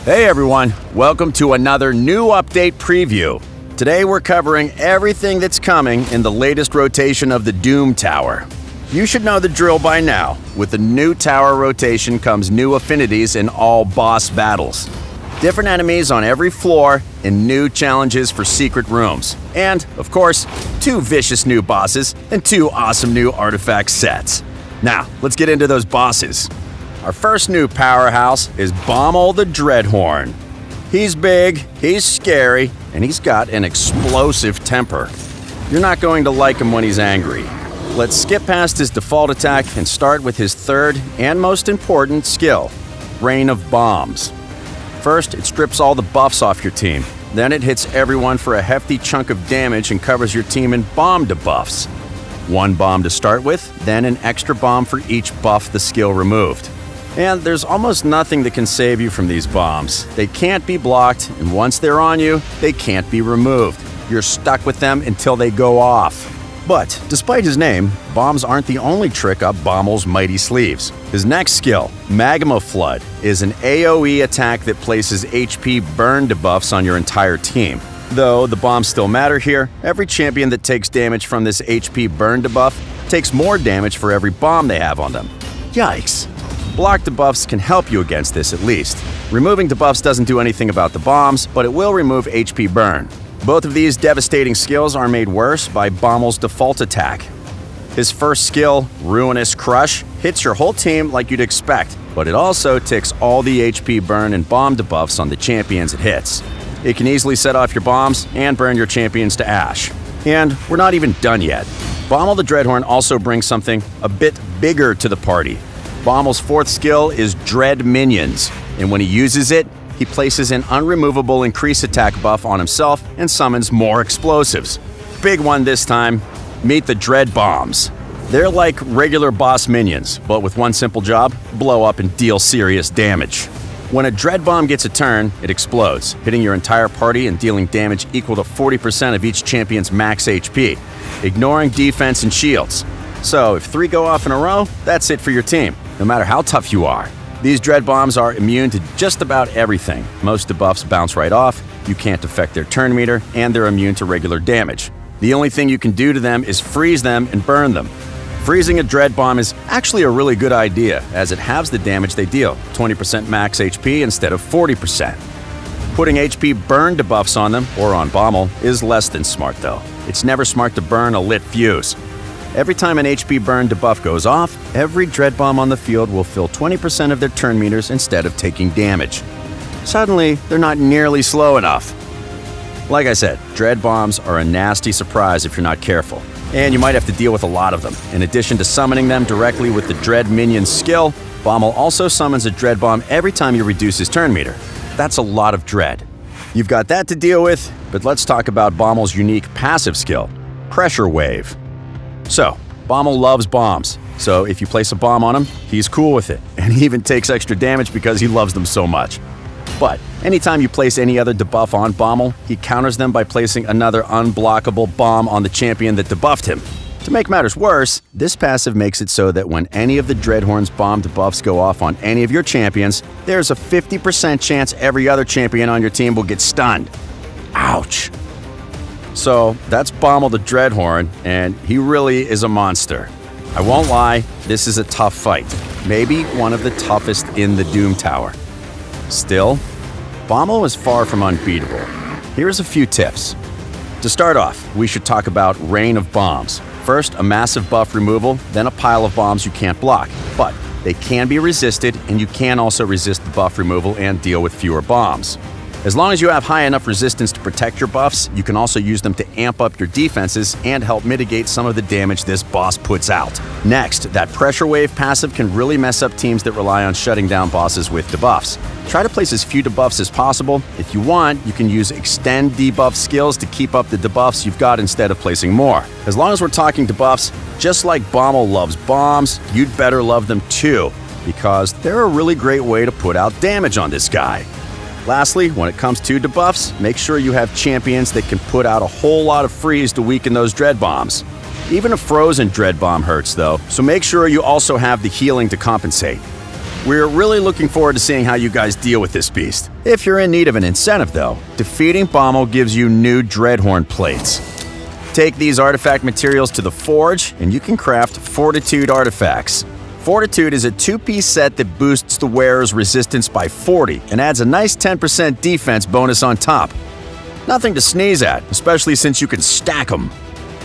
Hey everyone, welcome to another new update preview. Today we're covering everything that's coming in the latest rotation of the Doom Tower. You should know the drill by now. With the new tower rotation comes new affinities in all boss battles. Different enemies on every floor and new challenges for secret rooms. And, of course, 2 vicious new bosses and 2 awesome new artifact sets. Now, let's get into those bosses. Our first new powerhouse is Bommel the Dreadhorn. He's big, he's scary, and he's got an explosive temper. You're not going to like him when he's angry. Let's skip past his default attack and start with his third and most important skill, Rain of Bombs. First, it strips all the buffs off your team. Then it hits everyone for a hefty chunk of damage and covers your team in bomb debuffs. 1 bomb to start with, then an extra bomb for each buff the skill removed. And there's almost nothing that can save you from these bombs. They can't be blocked, and once they're on you, they can't be removed. You're stuck with them until they go off. But, despite his name, bombs aren't the only trick up Bommel's mighty sleeves. His next skill, Magma Flood, is an AoE attack that places HP burn debuffs on your entire team. Though the bombs still matter here, every champion that takes damage from this HP burn debuff takes more damage for every bomb they have on them. Yikes. Block debuffs can help you against this at least. Removing debuffs doesn't do anything about the bombs, but it will remove HP burn. Both of these devastating skills are made worse by Bommel's default attack. His first skill, Ruinous Crush, hits your whole team like you'd expect, but it also ticks all the HP burn and bomb debuffs on the champions it hits. It can easily set off your bombs and burn your champions to ash. And we're not even done yet. Bommel the Dreadhorn also brings something a bit bigger to the party. Bommel's 4th skill is Dread Minions, and when he uses it, he places an unremovable increase attack buff on himself and summons more explosives. Big one this time, meet the Dread Bombs. They're like regular boss minions, but with one simple job, blow up and deal serious damage. When a Dread Bomb gets a turn, it explodes, hitting your entire party and dealing damage equal to 40% of each champion's max HP, ignoring defense and shields. So if 3 go off in a row, that's it for your team, no matter how tough you are. These Dread Bombs are immune to just about everything. Most debuffs bounce right off, you can't affect their turn meter, and they're immune to regular damage. The only thing you can do to them is freeze them and burn them. Freezing a Dread Bomb is actually a really good idea, as it halves the damage they deal, 20% max HP instead of 40%. Putting HP burn debuffs on them, or on Bommel, is less than smart though. It's never smart to burn a lit fuse. Every time an HP burn debuff goes off, every Dread Bomb on the field will fill 20% of their turn meters instead of taking damage. Suddenly, they're not nearly slow enough. Like I said, Dread Bombs are a nasty surprise if you're not careful, and you might have to deal with a lot of them. In addition to summoning them directly with the Dread Minion skill, Bommel also summons a Dread Bomb every time you reduce his turn meter. That's a lot of dread. You've got that to deal with, but let's talk about Bommel's unique passive skill, Pressure Wave. So, Bommel loves bombs, so if you place a bomb on him, he's cool with it, and he even takes extra damage because he loves them so much. But anytime you place any other debuff on Bommel, he counters them by placing another unblockable bomb on the champion that debuffed him. To make matters worse, this passive makes it so that when any of the Dreadhorn's bomb debuffs go off on any of your champions, there's a 50% chance every other champion on your team will get stunned. Ouch. So that's Bommel the Dreadhorn, and he really is a monster. I won't lie, this is a tough fight. Maybe one of the toughest in the Doom Tower. Still, Bommel is far from unbeatable. Here's a few tips. To start off, we should talk about Rain of Bombs. First, a massive buff removal, then a pile of bombs you can't block. But they can be resisted, and you can also resist the buff removal and deal with fewer bombs. As long as you have high enough resistance to protect your buffs, you can also use them to amp up your defenses and help mitigate some of the damage this boss puts out. Next, that Pressure Wave passive can really mess up teams that rely on shutting down bosses with debuffs. Try to place as few debuffs as possible. If you want, you can use extend debuff skills to keep up the debuffs you've got instead of placing more. As long as we're talking debuffs, just like Bommel loves bombs, you'd better love them too, because they're a really great way to put out damage on this guy. Lastly, when it comes to debuffs, make sure you have champions that can put out a whole lot of freeze to weaken those Dread Bombs. Even a frozen Dread Bomb hurts though, so make sure you also have the healing to compensate. We're really looking forward to seeing how you guys deal with this beast. If you're in need of an incentive, though, defeating Bommel gives you new Dreadhorn plates. Take these artifact materials to the forge, and you can craft Fortitude artifacts. Fortitude is a 2-piece set that boosts the wearer's resistance by 40 and adds a nice 10% defense bonus on top. Nothing to sneeze at, especially since you can stack them.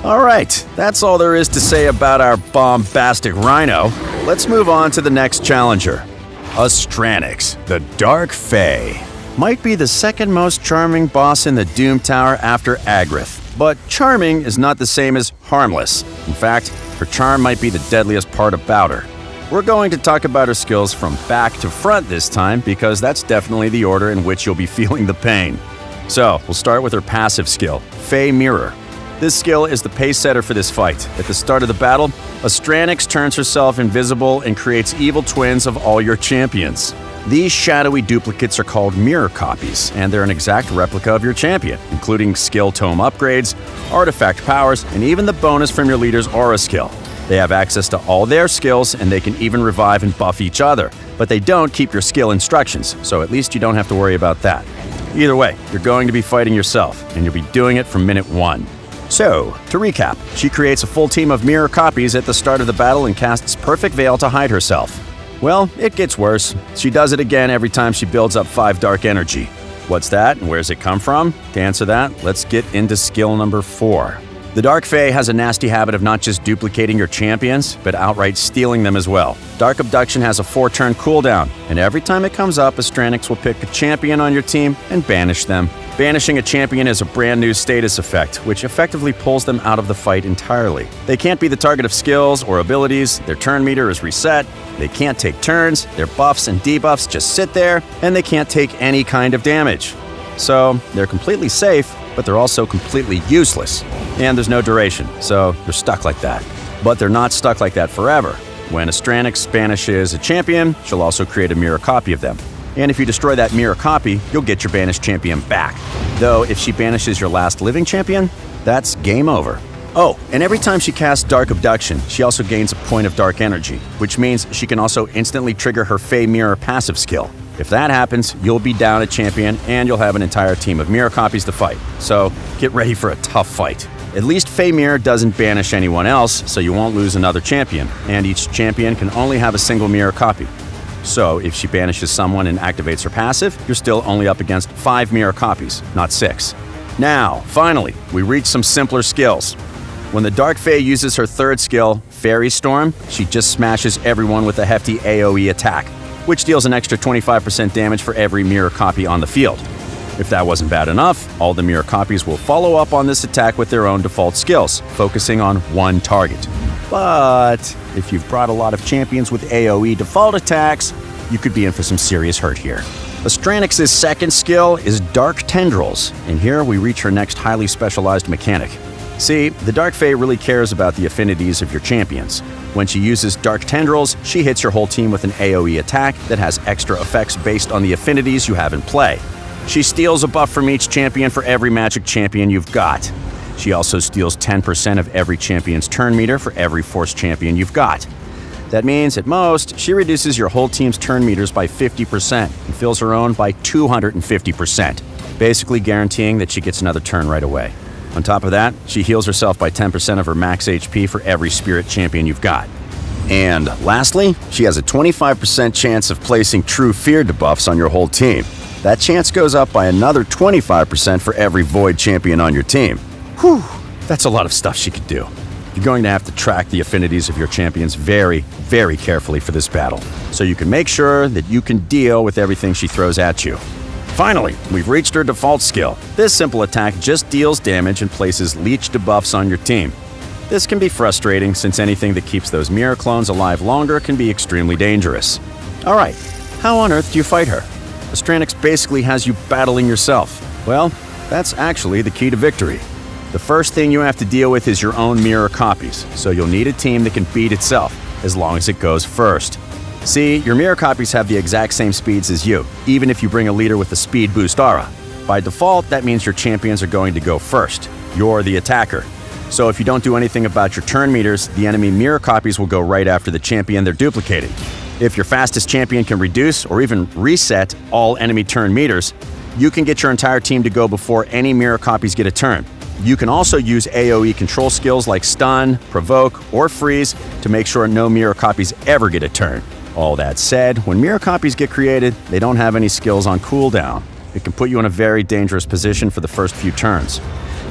Alright, that's all there is to say about our bombastic rhino. Let's move on to the next challenger. Astranix, the Dark Fae. Might be the second most charming boss in the Doom Tower after Agrith. But charming is not the same as harmless. In fact, her charm might be the deadliest part about her. We're going to talk about her skills from back to front this time because that's definitely the order in which you'll be feeling the pain. So, we'll start with her passive skill, Fae Mirror. This skill is the pace setter for this fight. At the start of the battle, Astranix turns herself invisible and creates evil twins of all your champions. These shadowy duplicates are called mirror copies, and they're an exact replica of your champion, including skill tome upgrades, artifact powers, and even the bonus from your leader's aura skill. They have access to all their skills, and they can even revive and buff each other, but they don't keep your skill instructions, so at least you don't have to worry about that. Either way, you're going to be fighting yourself, and you'll be doing it from minute 1. So, to recap, she creates a full team of mirror copies at the start of the battle and casts Perfect Veil to hide herself. Well, it gets worse. She does it again every time she builds up 5 dark energy. What's that and where's it come from? To answer that, let's get into skill number 4. The Dark Fae has a nasty habit of not just duplicating your champions, but outright stealing them as well. Dark Abduction has a 4-turn cooldown, and every time it comes up, Astranix will pick a champion on your team and banish them. Banishing a champion is a brand new status effect, which effectively pulls them out of the fight entirely. They can't be the target of skills or abilities, their turn meter is reset, they can't take turns, their buffs and debuffs just sit there, and they can't take any kind of damage. So, they're completely safe, but they're also completely useless. And there's no duration, so they're stuck like that. But they're not stuck like that forever. When Astranix banishes a champion, she'll also create a mirror copy of them. And if you destroy that mirror copy, you'll get your banished champion back. Though, if she banishes your last living champion, that's game over. Oh, and every time she casts Dark Abduction, she also gains a point of dark energy, which means she can also instantly trigger her Fae Mirror passive skill. If that happens, you'll be down a champion and you'll have an entire team of mirror copies to fight. So, get ready for a tough fight. At least Fae Mirror doesn't banish anyone else, so you won't lose another champion, and each champion can only have a single mirror copy. So, if she banishes someone and activates her passive, you're still only up against 5 mirror copies, not 6. Now, finally, we reach some simpler skills. When the Dark Fae uses her 3rd skill, Fairy Storm, she just smashes everyone with a hefty AoE attack, which deals an extra 25% damage for every mirror copy on the field. If that wasn't bad enough, all the mirror copies will follow up on this attack with their own default skills, focusing on one target. But if you've brought a lot of champions with AoE default attacks, you could be in for some serious hurt here. Astranix's 2nd skill is Dark Tendrils, and here we reach her next highly specialized mechanic. See, the Dark Fae really cares about the affinities of your champions. When she uses Dark Tendrils, she hits your whole team with an AoE attack that has extra effects based on the affinities you have in play. She steals a buff from each champion for every magic champion you've got. She also steals 10% of every champion's turn meter for every force champion you've got. That means, at most, she reduces your whole team's turn meters by 50% and fills her own by 250%, basically guaranteeing that she gets another turn right away. On top of that, she heals herself by 10% of her max HP for every spirit champion you've got. And lastly, she has a 25% chance of placing True Fear debuffs on your whole team. That chance goes up by another 25% for every Void champion on your team. Whew, that's a lot of stuff she could do. You're going to have to track the affinities of your champions very, very carefully for this battle, so you can make sure that you can deal with everything she throws at you. Finally, we've reached her default skill. This simple attack just deals damage and places leech debuffs on your team. This can be frustrating since anything that keeps those mirror clones alive longer can be extremely dangerous. Alright, how on earth do you fight her? Astranix basically has you battling yourself. Well, that's actually the key to victory. The first thing you have to deal with is your own mirror copies, so you'll need a team that can beat itself, as long as it goes first. See, your mirror copies have the exact same speeds as you, even if you bring a leader with the speed boost aura. By default, that means your champions are going to go first. You're the attacker. So if you don't do anything about your turn meters, the enemy mirror copies will go right after the champion they're duplicating. If your fastest champion can reduce or even reset all enemy turn meters, you can get your entire team to go before any mirror copies get a turn. You can also use AoE control skills like stun, provoke, or freeze to make sure no mirror copies ever get a turn. All that said, when mirror copies get created, they don't have any skills on cooldown. It can put you in a very dangerous position for the first few turns.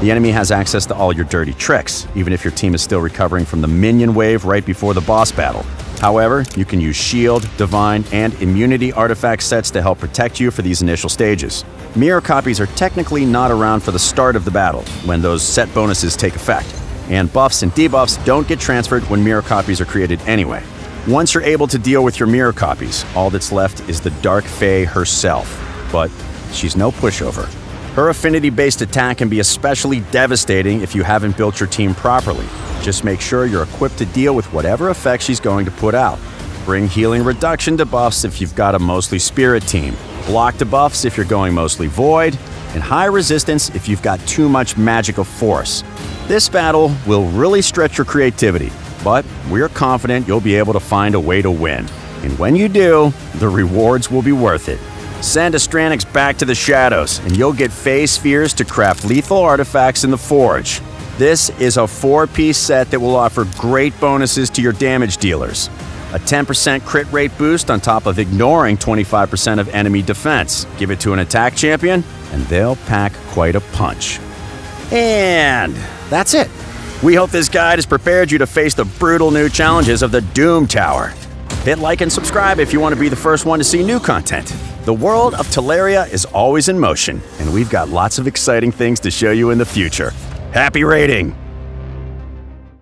The enemy has access to all your dirty tricks, even if your team is still recovering from the minion wave right before the boss battle. However, you can use shield, divine, and immunity artifact sets to help protect you for these initial stages. Mirror copies are technically not around for the start of the battle, when those set bonuses take effect. And buffs and debuffs don't get transferred when mirror copies are created anyway. Once you're able to deal with your mirror copies, all that's left is the Dark Fae herself. But she's no pushover. Her affinity-based attack can be especially devastating if you haven't built your team properly. Just make sure you're equipped to deal with whatever effect she's going to put out. Bring healing reduction debuffs if you've got a mostly spirit team. Block debuffs if you're going mostly void. And high resistance if you've got too much magical force. This battle will really stretch your creativity, but we're confident you'll be able to find a way to win. And when you do, the rewards will be worth it. Send Astranix back to the shadows, and you'll get Fae Spheres to craft lethal artifacts in the Forge. This is a 4-piece set that will offer great bonuses to your damage dealers. A 10% crit rate boost on top of ignoring 25% of enemy defense. Give it to an attack champion, and they'll pack quite a punch. And that's it. We hope this guide has prepared you to face the brutal new challenges of the Doom Tower. Hit like and subscribe if you want to be the first one to see new content. The world of Teleria is always in motion, and we've got lots of exciting things to show you in the future. Happy raiding!